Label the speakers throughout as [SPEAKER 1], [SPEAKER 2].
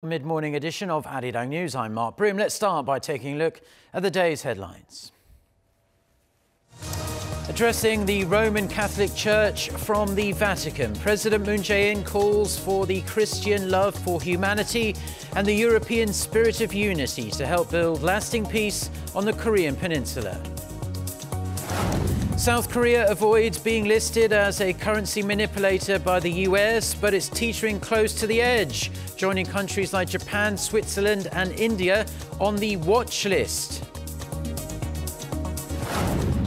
[SPEAKER 1] Mid-morning edition of Arirang News. I'm Mark Broom. Let's start by taking a look at the day's headlines. Addressing the Roman Catholic Church from the Vatican, President Moon Jae-in calls for the Christian love for humanity and the European spirit of unity to help build lasting peace on the Korean Peninsula. South Korea avoids being listed as a currency manipulator by the US, but it's teetering close to the edge, joining countries like Japan, Switzerland and India on the watch list.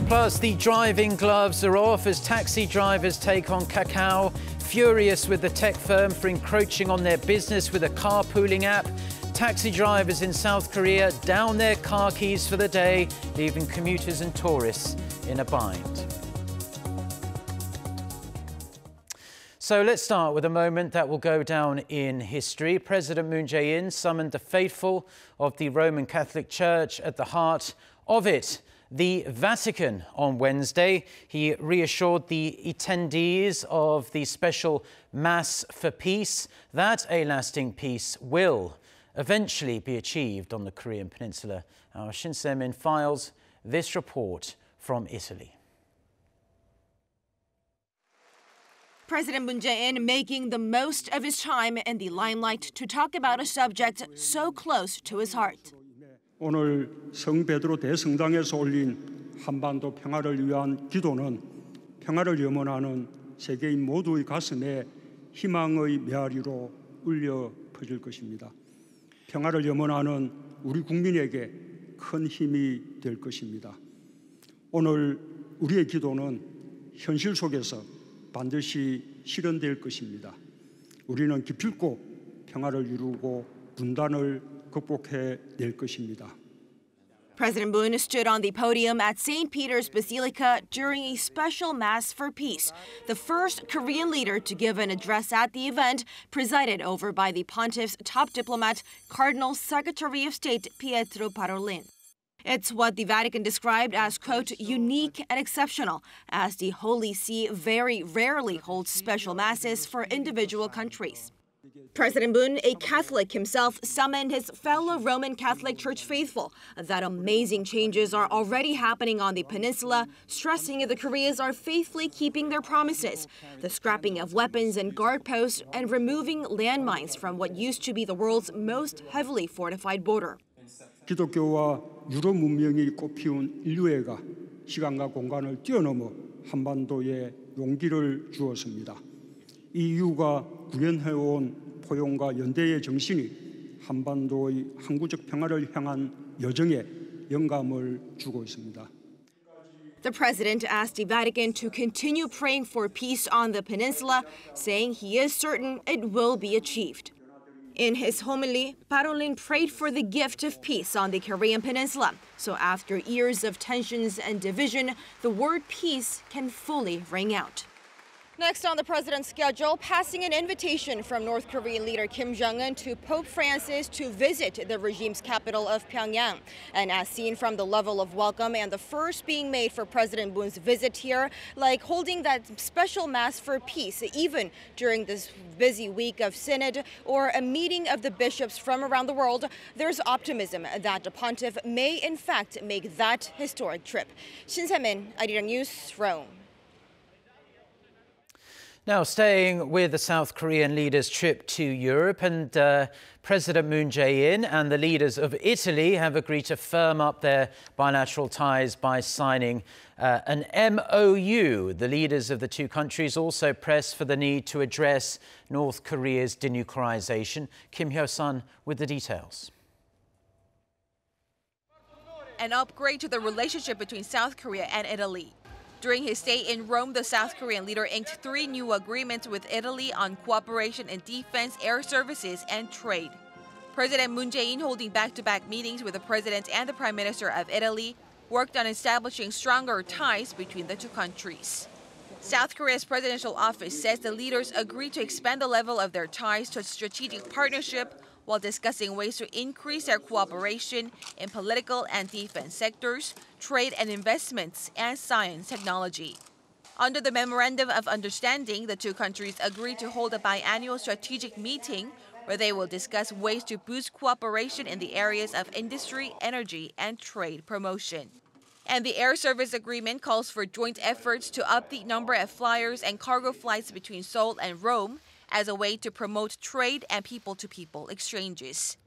[SPEAKER 1] Plus, the driving gloves are off as taxi drivers take on Kakao, furious with the tech firm for encroaching on their business with a carpooling app. Taxi drivers in South Korea down their car keys for the day, leaving commuters and tourists in a bind. So let's start with a moment that will go down in history. President Moon Jae-in summoned the faithful of the Roman Catholic Church at the heart of it, the Vatican, on Wednesday. He reassured the attendees of the special Mass for Peace that a lasting peace will eventually be achieved on the Korean Peninsula. Our Shin Se-min files this report from Italy.
[SPEAKER 2] President Moon Jae-in making the most of his time in the limelight to talk about a subject so close to his heart.
[SPEAKER 3] 오늘 성 베드로 대성당에서 올린 한반도 평화를 위한 기도는 평화를 염원하는 세계인 모두의 가슴에 희망의 메아리로 울려 퍼질 것입니다. 평화를 염원하는 우리 국민에게 큰 힘이 될 것입니다. 오늘 우리의 기도는 현실 속에서 반드시 실현될 것입니다. 우리는 기필코 평화를 이루고 분단을 극복해 낼 것입니다.
[SPEAKER 2] President Moon stood on the podium at St. Peter's Basilica during a special Mass for Peace, the first Korean leader to give an address at the event, presided over by the Pontiff's top diplomat, Cardinal Secretary of State Pietro Parolin. It's what the Vatican described as, quote, unique and exceptional, as the Holy See very rarely holds special masses for individual countries. President Moon, a Catholic himself, summoned his fellow Roman Catholic Church faithful that amazing changes are already happening on the peninsula, stressing the Koreas are faithfully keeping their promises, the scrapping of weapons and guard posts, and removing landmines from what used to be the world's most heavily fortified border.
[SPEAKER 3] 기독교와 유럽 문명이 꽃피운 인류애가 시간과 공간을 뛰어넘어 한반도에 용기를 주었습니다. 이 이유가 구현해온 포용과 연대의 정신이 한반도의 항구적 평화를 향한 여정에 영감을 주고 있습니다.
[SPEAKER 2] The president asked the Vatican to continue praying for peace on the peninsula, saying he is certain it will be achieved. In his homily, Parolin prayed for the gift of peace on the Korean Peninsula, so after years of tensions and division, the word peace can fully ring out. Next on the president's schedule, passing an invitation from North Korean leader Kim Jong-un to Pope Francis to visit the regime's capital of Pyongyang. And as seen from the level of welcome and the first being made for President Moon's visit here, like holding that special Mass for Peace, even during this busy week of Synod or a meeting of the bishops from around the world, there's optimism that the pontiff may in fact make that historic trip. Shin Se-min, Arirang News, Rome.
[SPEAKER 1] Now, staying with the South Korean leader's trip to Europe, and President Moon Jae-in and the leaders of Italy have agreed to firm up their bilateral ties by signing an MOU. The leaders of the two countries also pressed for the need to address North Korea's denuclearization. Kim Hyo-sun with the details.
[SPEAKER 4] An upgrade to the relationship between South Korea and Italy. During his stay in Rome, the South Korean leader inked 3 new agreements with Italy on cooperation in defense, air services, and trade. President Moon Jae-in, holding back-to-back meetings with the president and the prime minister of Italy, worked on establishing stronger ties between the two countries. South Korea's presidential office says the leaders agreed to expand the level of their ties to a strategic partnership while discussing ways to increase their cooperation in political and defense sectors, trade and investments, and science technology. Under the Memorandum of Understanding, the two countries agreed to hold a biannual strategic meeting where they will discuss ways to boost cooperation in the areas of industry, energy, and trade promotion. And the air service agreement calls for joint efforts to up the number of flyers and cargo flights between Seoul and Rome as a way to promote trade and people-to-people exchanges.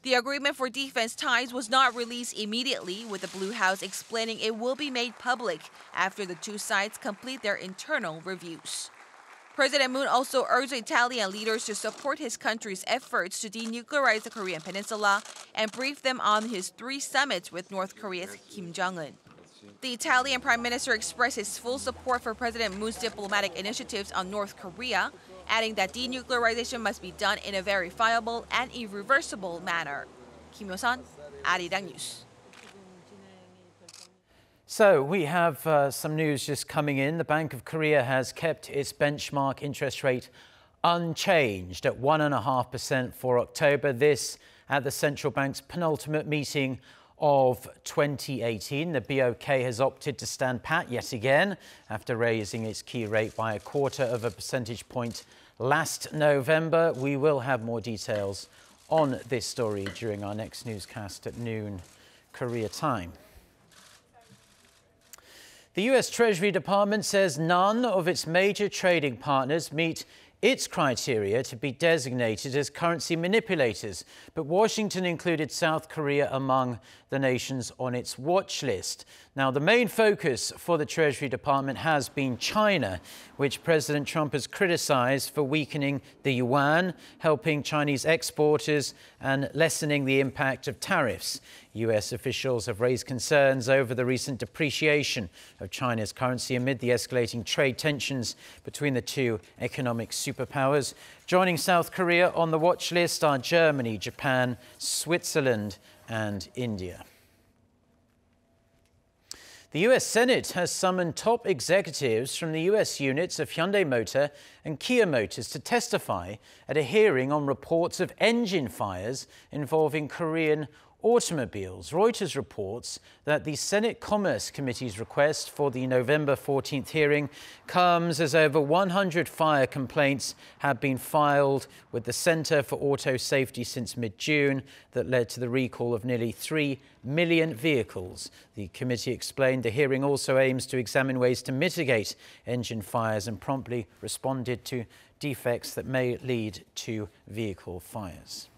[SPEAKER 4] The agreement for defense ties was not released immediately, with the Blue House explaining it will be made public after the two sides complete their internal reviews. President Moon also urged Italian leaders to support his country's efforts to denuclearize the Korean Peninsula and brief them on his 3 summits with North Korea's Kim Jong-un. The Italian Prime Minister expressed his full support for President Moon's diplomatic initiatives on North Korea, adding that denuclearization must be done in a verifiable and irreversible manner. Kim Yo-san, Arirang News.
[SPEAKER 1] So we have some news just coming in. The Bank of Korea has kept its benchmark interest rate unchanged at 1.5% for October. This at the central bank's penultimate meeting of 2018. The BOK has opted to stand pat yet again after raising its key rate by 0.25 percentage point last November. We will have more details on this story during our next newscast at noon Korea time. The US Treasury Department says none of its major trading partners meet its criteria to be designated as currency manipulators, but Washington included South Korea among the nations on its watch list. Now, the main focus for the Treasury Department has been China, which President Trump has criticized for weakening the yuan, helping Chinese exporters, and lessening the impact of tariffs. US officials have raised concerns over the recent depreciation of China's currency amid the escalating trade tensions between the two economic superpowers. Joining South Korea on the watch list are Germany, Japan, Switzerland, and India. The US Senate has summoned top executives from the US units of Hyundai Motor and Kia Motors to testify at a hearing on reports of engine fires involving Korean automobiles. Reuters reports that the Senate Commerce Committee's request for the November 14th hearing comes as over 100 fire complaints have been filed with the Center for Auto Safety since mid-June that led to the recall of nearly 3 million vehicles. The committee explained the hearing also aims to examine ways to mitigate engine fires and promptly responded to defects that may lead to vehicle fires.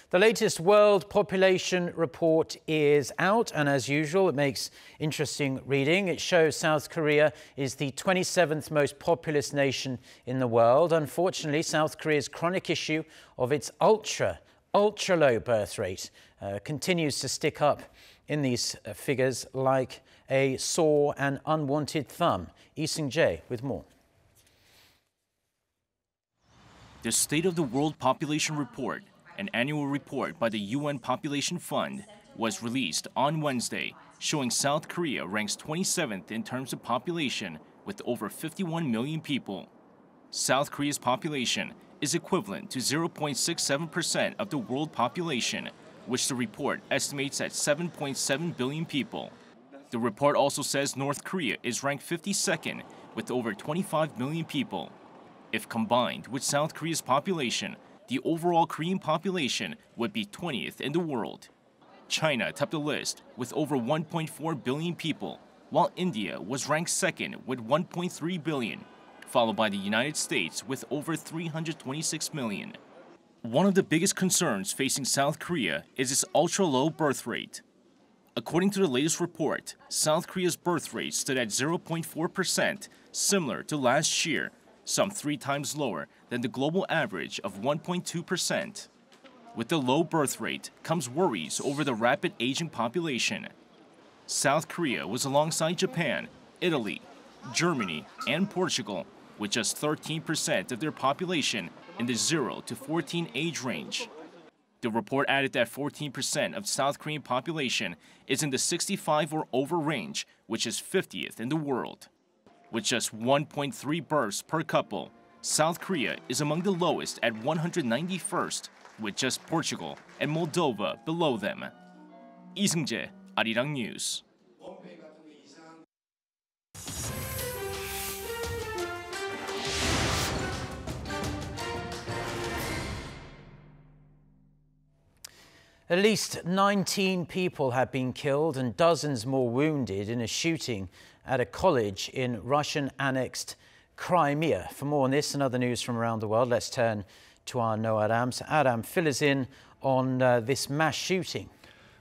[SPEAKER 1] The latest World Population Report is out, and as usual, it makes interesting reading. It shows South Korea is the 27th most populous nation in the world. Unfortunately, South Korea's chronic issue of its ultra low birth rate continues to stick up in these figures like a sore and unwanted thumb. Jae-in with more.
[SPEAKER 5] The State of the World Population Report, an annual report by the UN Population Fund, was released on Wednesday, showing South Korea ranks 27th in terms of population with over 51 million people. South Korea's population is equivalent to 0.67% of the world population, which the report estimates at 7.7 billion people. The report also says North Korea is ranked 52nd with over 25 million people. If combined with South Korea's population, the overall Korean population would be 20th in the world. China topped the list with over 1.4 billion people, while India was ranked second with 1.3 billion, followed by the United States with over 326 million. One of the biggest concerns facing South Korea is its ultra-low birth rate. According to the latest report, South Korea's birth rate stood at 0.4%, similar to last year, some 3 times lower than the global average of 1.2%. With the low birth rate comes worries over the rapid aging population. South Korea was alongside Japan, Italy, Germany, and Portugal, with just 13% of their population in the 0 to 14 age range. The report added that 14% of South Korean population is in the 65 or over range, which is 50th in the world. With just 1.3 births per couple, South Korea is among the lowest at 191st, with just Portugal and Moldova below them. 이승재, Arirang News.
[SPEAKER 1] At least 19 people have been killed and dozens more wounded in a shooting at a college in Russian-annexed Crimea. For more on this and other news from around the world, let's turn to our Noah Adam. So Adam, fill us in on this mass shooting.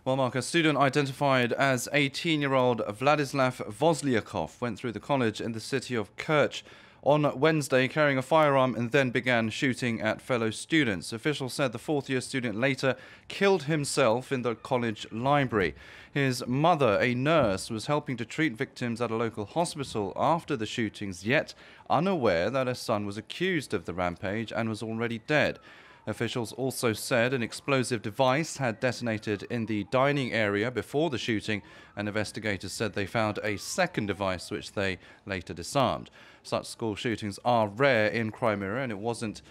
[SPEAKER 6] Well, Mark, a student identified as 18-year-old Vladislav Vozliakov went through the college in the city of Kerch on Wednesday carrying a firearm and then began shooting at fellow students. Officials said the fourth-year student later killed himself in the college library. His mother, a nurse, was helping to treat victims at a local hospital after the shootings, yet unaware that her son was accused of the rampage and was already dead. Officials also said an explosive device had detonated in the dining area before the shooting, and investigators said they found a second device which they later disarmed. Such school shootings are rare in Crimea, and it wasn't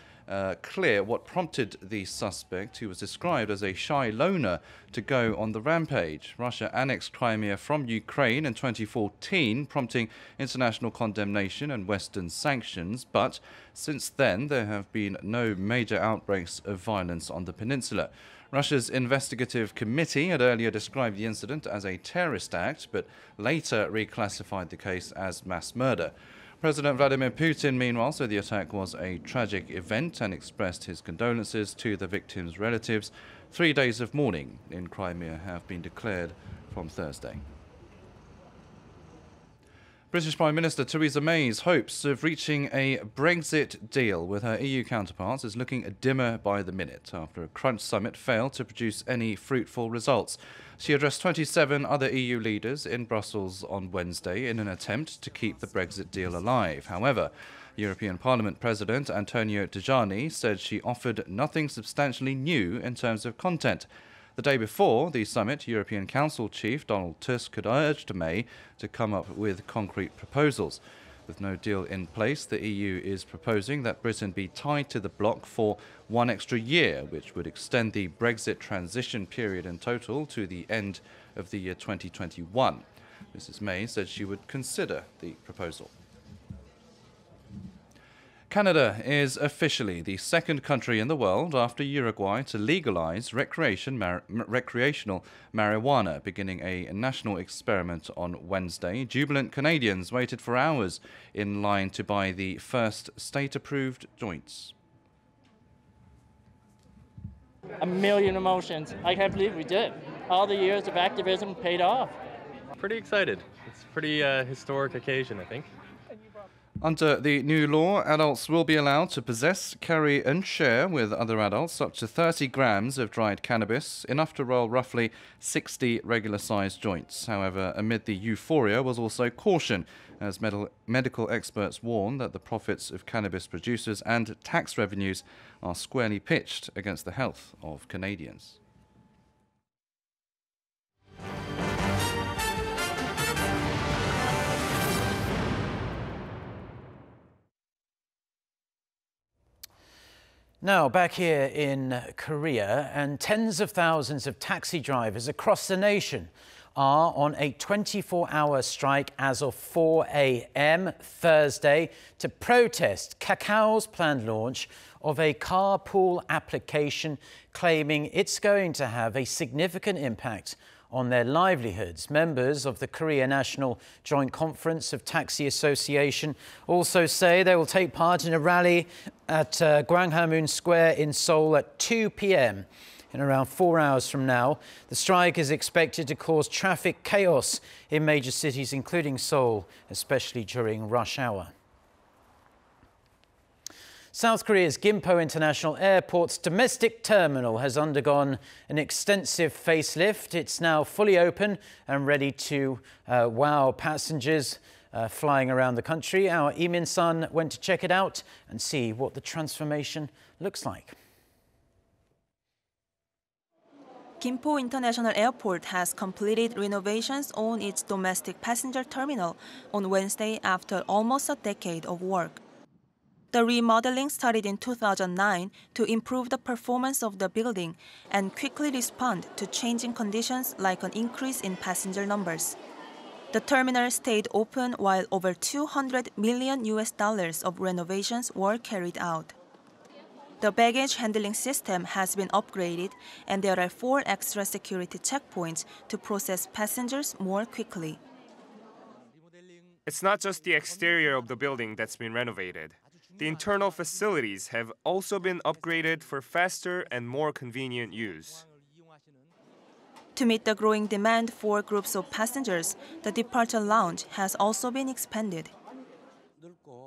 [SPEAKER 6] clear what prompted the suspect, who was described as a shy loner, to go on the rampage. Russia annexed Crimea from Ukraine in 2014, prompting international condemnation and Western sanctions, but since then there have been no major outbreaks of violence on the peninsula. Russia's investigative committee had earlier described the incident as a terrorist act, but later reclassified the case as mass murder. President Vladimir Putin, meanwhile, said the attack was a tragic event and expressed his condolences to the victims' relatives. 3 days of mourning in Crimea have been declared from Thursday. British Prime Minister Theresa May's hopes of reaching a Brexit deal with her EU counterparts is looking dimmer by the minute after a crunch summit failed to produce any fruitful results. She addressed 27 other EU leaders in Brussels on Wednesday in an attempt to keep the Brexit deal alive. However, European Parliament President Antonio Tajani said she offered nothing substantially new in terms of content. The day before the summit, European Council Chief Donald Tusk had urged May to come up with concrete proposals. With no deal in place, the EU is proposing that Britain be tied to the bloc for 1 extra year, which would extend the Brexit transition period in total to the end of the year 2021. Mrs. May said she would consider the proposal. Canada is officially the second country in the world after Uruguay to legalize recreational marijuana, beginning a national experiment on Wednesday. Jubilant Canadians waited for hours in line to buy the first state-approved joints.
[SPEAKER 7] A million emotions. I can't believe we did. All the years of activism paid off.
[SPEAKER 8] Pretty excited. It's a pretty historic occasion, I think.
[SPEAKER 6] Under the new law, adults will be allowed to possess, carry and share with other adults up to 30 grams of dried cannabis, enough to roll roughly 60 regular-sized joints. However, amid the euphoria was also caution, as medical experts warn that the profits of cannabis producers and tax revenues are squarely pitched against the health of Canadians.
[SPEAKER 1] Now, back here in Korea, and tens of thousands of taxi drivers across the nation are on a 24-hour strike as of 4 a.m. Thursday to protest Kakao's planned launch of a carpool application, claiming it's going to have a significant impact on their livelihoods. Members of the Korea National Joint Conference of Taxi Association also say they will take part in a rally at Gwanghwamun Square in Seoul at 2 p.m. in around 4 hours from now. The strike is expected to cause traffic chaos in major cities, including Seoul, especially during rush hour. South Korea's Gimpo International Airport's domestic terminal has undergone an extensive facelift. It's now fully open and ready to wow passengers flying around the country. Our Lee Min-sun went to check it out and see what the transformation looks like.
[SPEAKER 9] Gimpo International Airport has completed renovations on its domestic passenger terminal on Wednesday after almost a decade of work. The remodeling started in 2009 to improve the performance of the building and quickly respond to changing conditions like an increase in passenger numbers. The terminal stayed open while over $200 million of renovations were carried out. The baggage handling system has been upgraded, and there are 4 extra security checkpoints to process passengers more quickly.
[SPEAKER 10] It's not just the exterior of the building that's been renovated. The internal facilities have also been upgraded for faster and more convenient use.
[SPEAKER 9] To meet the growing demand for groups of passengers, the departure lounge has also been expanded.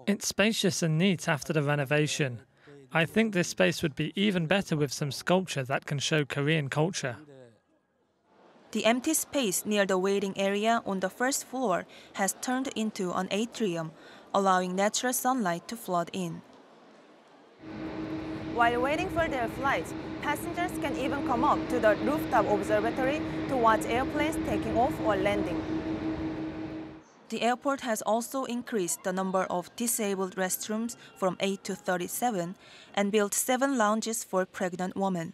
[SPEAKER 11] It's spacious and neat after the renovation. I think this space would be even better with some sculpture that can show Korean culture.
[SPEAKER 9] The empty space near the waiting area on the first floor has turned into an atrium, allowing natural sunlight to flood in. While waiting for their flights, passengers can even come up to the rooftop observatory to watch airplanes taking off or landing. The airport has also increased the number of disabled restrooms from 8 to 37 and built 7 lounges for pregnant women.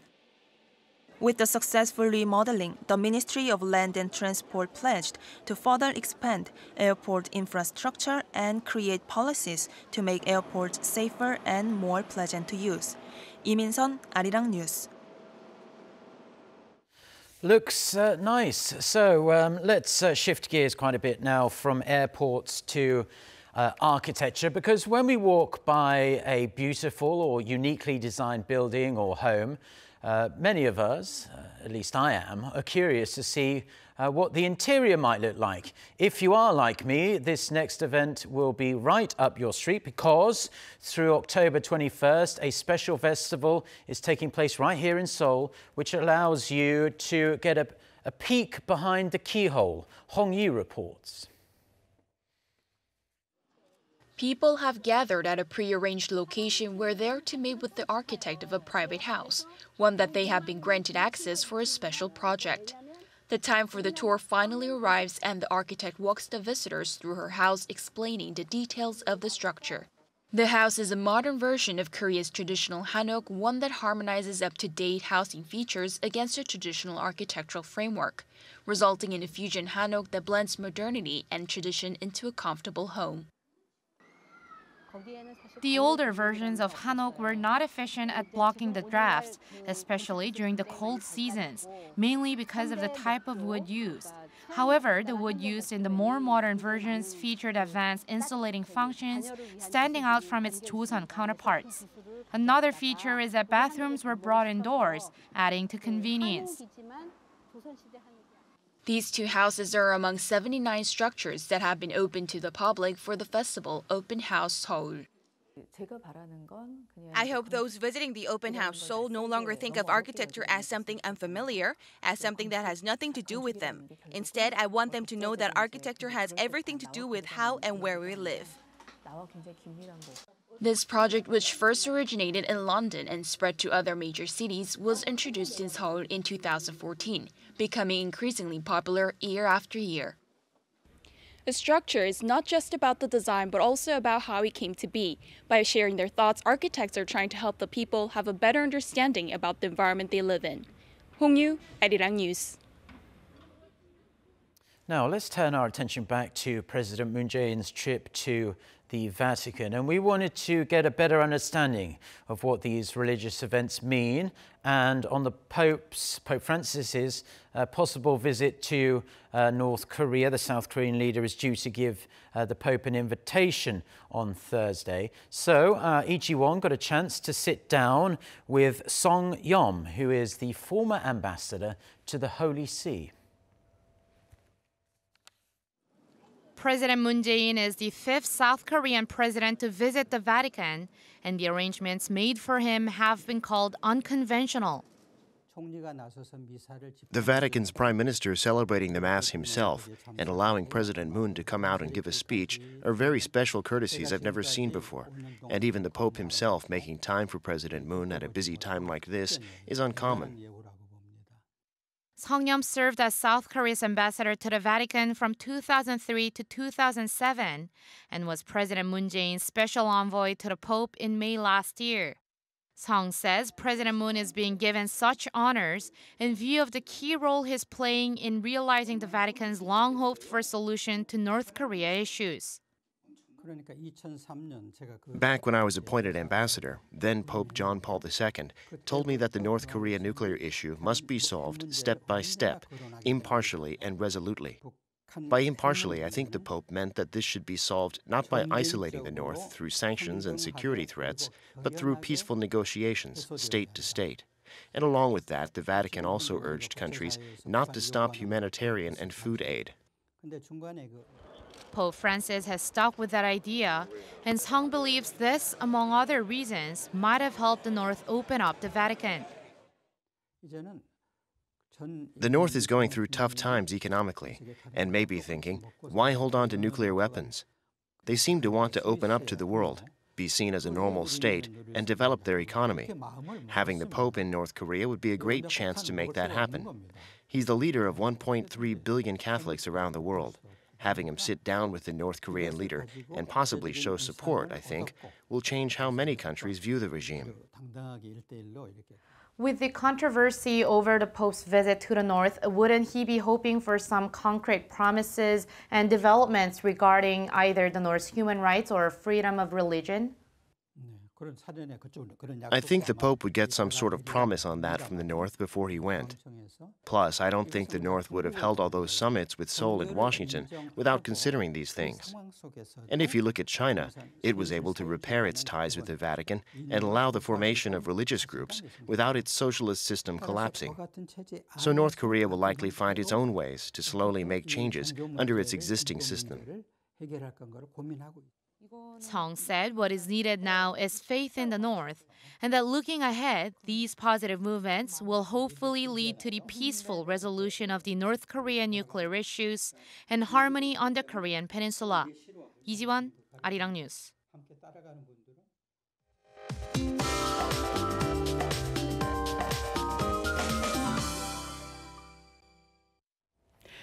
[SPEAKER 9] With the successful remodeling, the Ministry of Land and Transport pledged to further expand airport infrastructure and create policies to make airports safer and more pleasant to use. Lee Min-sun, Arirang News.
[SPEAKER 1] Looks nice. So let's shift gears quite a bit now from airports to architecture, because when we walk by a beautiful or uniquely designed building or home, many of us, at least I am, are curious to see what the interior might look like. If you are like me, this next event will be right up your street, because through October 21st, a special festival is taking place right here in Seoul, which allows you to get a peek behind the keyhole. Hong Yi reports.
[SPEAKER 12] People have gathered at a pre-arranged location where they're to meet with the architect of a private house, one that they have been granted access for a special project. The time for the tour finally arrives, and the architect walks the visitors through her house, explaining the details of the structure. The house is a modern version of Korea's traditional hanok, one that harmonizes up-to-date housing features against a traditional architectural framework, resulting in a fusion hanok that blends modernity and tradition into a comfortable home.
[SPEAKER 13] The older versions of hanok were not efficient at blocking the drafts, especially during the cold seasons, mainly because of the type of wood used. However, the wood used in the more modern versions featured advanced insulating functions, standing out from its Joseon counterparts. Another feature is that bathrooms were brought indoors, adding to convenience.
[SPEAKER 12] These 2 houses are among 79 structures that have been open to the public for the festival Open House Seoul.
[SPEAKER 4] I hope those visiting the Open House Seoul no longer think of architecture as something unfamiliar, as something that has nothing to do with them. Instead, I want them to know that architecture has everything to do with how and where we live.
[SPEAKER 12] This project, which first originated in London and spread to other major cities, was introduced in Seoul in 2014, becoming increasingly popular year after year.
[SPEAKER 14] The structure is not just about the design, but also about how it came to be. By sharing their thoughts, architects are trying to help the people have a better understanding about the environment they live in. Hong Yu, Arirang News.
[SPEAKER 1] Now, let's turn our attention back to President Moon Jae-in's trip to the Vatican, and we wanted to get a better understanding of what these religious events mean, and on the Pope Francis's possible visit to North Korea. The South Korean leader is due to give the Pope an invitation on Thursday. So Lee Ji-won got a chance to sit down with Song Yom, who is the former ambassador to the Holy See.
[SPEAKER 13] President Moon Jae-in is the 5th South Korean president to visit the Vatican, and the arrangements made for him have been called unconventional.
[SPEAKER 15] The Vatican's prime minister celebrating the Mass himself and allowing President Moon to come out and give a speech are very special courtesies I've never seen before. And even the Pope himself making time for President Moon at a busy time like this is uncommon.
[SPEAKER 13] Song Yom served as South Korea's ambassador to the Vatican from 2003 to 2007 and was President Moon Jae-in's special envoy to the Pope in May last year. Song says President Moon is being given such honors in view of the key role he's playing in realizing the Vatican's long-hoped-for solution to North Korea issues.
[SPEAKER 15] Back when I was appointed ambassador, then Pope John Paul II told me that the North Korea nuclear issue must be solved step by step, impartially and resolutely. By impartially, I think the Pope meant that this should be solved not by isolating the North through sanctions and security threats, but through peaceful negotiations, state to state. And along with that, the Vatican also urged countries not to stop humanitarian and food aid.
[SPEAKER 13] Pope Francis has stuck with that idea, and Song believes this, among other reasons, might have helped the North open up the Vatican.
[SPEAKER 15] The North is going through tough times economically, and may be thinking, why hold on to nuclear weapons? They seem to want to open up to the world, be seen as a normal state, and develop their economy. Having the Pope in North Korea would be a great chance to make that happen. He's the leader of 1.3 billion Catholics around the world. Having him sit down with the North Korean leader and possibly show support, I think, will change how many countries view the regime.
[SPEAKER 13] With the controversy over the Pope's visit to the North, wouldn't he be hoping for some concrete promises and developments regarding either the North's human rights or freedom of religion?
[SPEAKER 15] I think the Pope would get some sort of promise on that from the North before he went. Plus, I don't think the North would have held all those summits with Seoul and Washington without considering these things. And if you look at China, it was able to repair its ties with the Vatican and allow the formation of religious groups without its socialist system collapsing. So North Korea will likely find its own ways to slowly make changes under its existing system.
[SPEAKER 13] Song said what is needed now is faith in the North, and that looking ahead, these positive movements will hopefully lead to the peaceful resolution of the North Korean nuclear issues and harmony on the Korean Peninsula. 이지원, 아리랑 뉴스.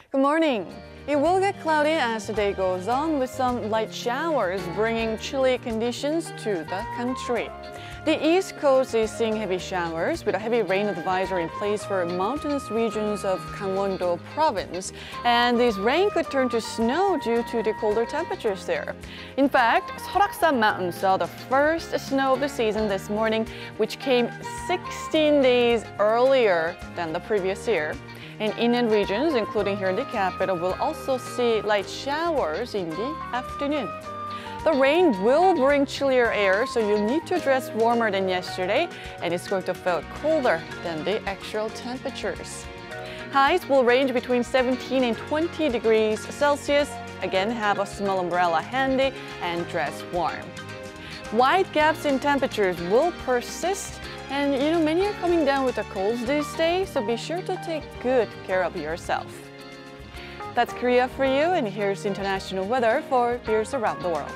[SPEAKER 16] Good morning. It will get cloudy as the day goes on, with some light showers bringing chilly conditions to the country. The East Coast is seeing heavy showers, with a heavy rain advisory in place for mountainous regions of Gangwon-do province. And this rain could turn to snow due to the colder temperatures there. In fact, Seoraksan Mountain saw the first snow of the season this morning, which came 16 days earlier than the previous year. And inland regions, including here in the capital, will also see light showers in the afternoon. The rain will bring chillier air, so you'll need to dress warmer than yesterday, and it's going to feel colder than the actual temperatures. Highs will range between 17 and 20 degrees Celsius. Again, have a small umbrella handy and dress warm. Wide gaps in temperatures will persist. And many are coming down with the colds these days, so be sure to take good care of yourself. That's Korea for you, and here's international weather for viewers around the world.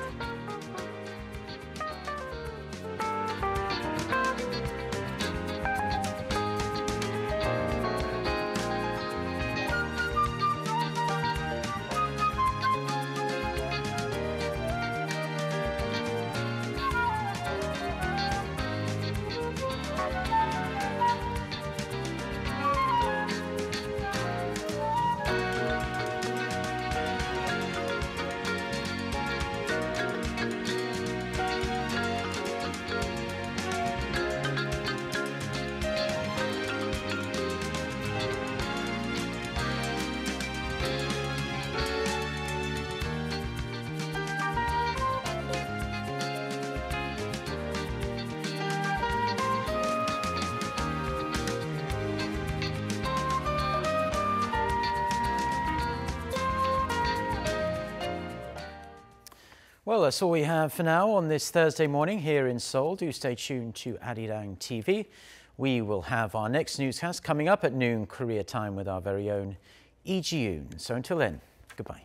[SPEAKER 1] Well, that's all we have for now on this Thursday morning here in Seoul. Do stay tuned to Arirang TV. We will have our next newscast coming up at noon Korea time with our very own Lee Ji-yoon. So until then, goodbye.